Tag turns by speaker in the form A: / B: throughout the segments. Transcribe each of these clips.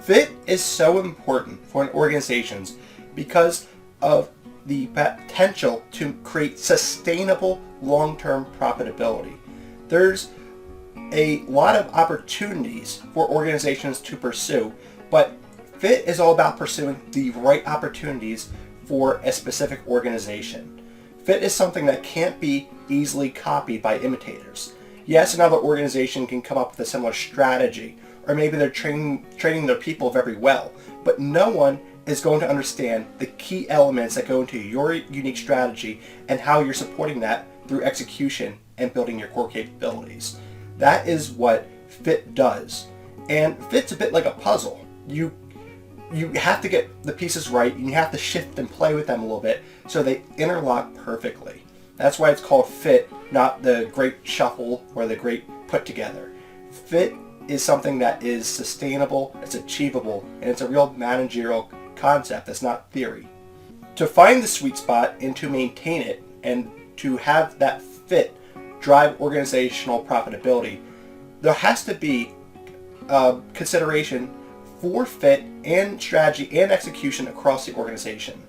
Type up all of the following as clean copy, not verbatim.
A: Fit is so important for organizations because of the potential to create sustainable long-term profitability. There's a lot of opportunities for organizations to pursue, but fit is all about pursuing the right opportunities for a specific organization. Fit is something that can't be easily copied by imitators. Yes, another organization can come up with a similar strategy, or maybe they're training their people very well, but no one is going to understand the key elements that go into your unique strategy and how you're supporting that through execution and building your core capabilities. That is what fit does. And fit's a bit like a puzzle. You have to get the pieces right, and you have to shift and play with them a little bit so they interlock perfectly. That's why it's called fit, not the great shuffle or the great put together. Fit is something that is sustainable, it's achievable, and it's a real managerial concept that's not theory. To find the sweet spot and to maintain it and to have that fit drive organizational profitability, there has to be consideration for fit and strategy and execution across the organization.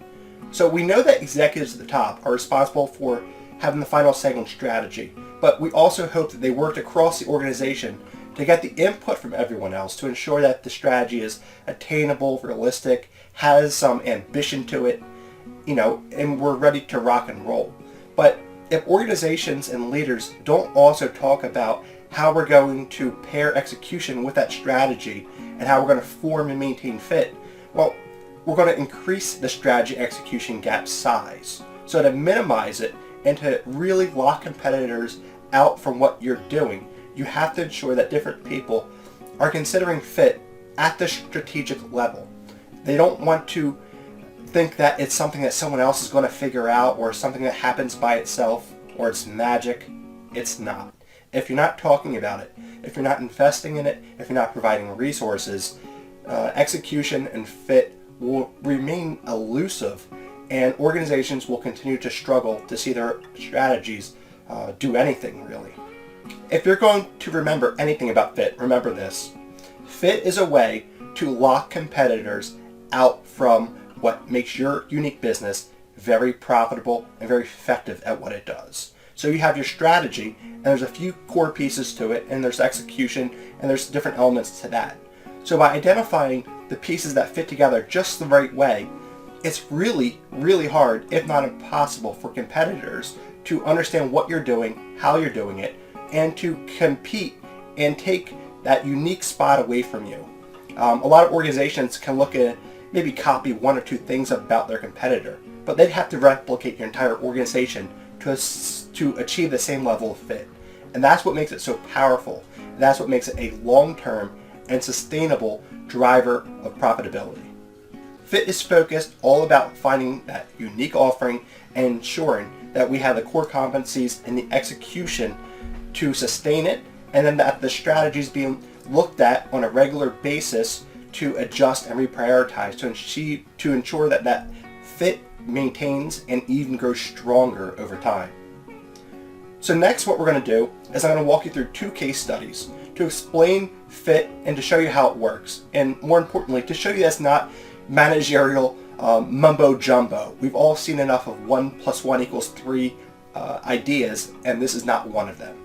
A: So we know that executives at the top are responsible for having the final say on strategy, but we also hope that they worked across the organization to get the input from everyone else to ensure that the strategy is attainable, realistic, has some ambition to it, and we're ready to rock and roll. But if organizations and leaders don't also talk about how we're going to pair execution with that strategy and how we're going to form and maintain fit, well, we're going to increase the strategy execution gap size. So to minimize it and to really lock competitors out from what you're doing, you have to ensure that different people are considering fit at the strategic level. They don't want to think that it's something that someone else is going to figure out or something that happens by itself or it's magic. It's not. If you're not talking about it, if you're not investing in it, if you're not providing resources, execution and fit will remain elusive, and organizations will continue to struggle to see their strategies do anything really. If you're going to remember anything about fit, remember this. Fit is a way to lock competitors out from what makes your unique business very profitable and very effective at what it does. So you have your strategy, and there's a few core pieces to it, and there's execution, and there's different elements to that. So by identifying the pieces that fit together just the right way, it's really, really hard, if not impossible, for competitors to understand what you're doing, how you're doing it, and to compete and take that unique spot away from you. A lot of organizations can look at maybe copy one or two things about their competitor, but they'd have to replicate your entire organization to achieve the same level of fit. And that's what makes it so powerful. That's what makes it a long-term and sustainable driver of profitability. Fit is focused all about finding that unique offering and ensuring that we have the core competencies and the execution to sustain it, and then that the strategies being looked at on a regular basis to adjust and reprioritize to ensure that that fit maintains and even grows stronger over time. So next what we're going to do is I'm going to walk you through two case studies to explain fit and to show you how it works, and more importantly to show you that's not managerial mumbo jumbo. We've all seen enough of 1 + 1 = 3 ideas, and this is not one of them.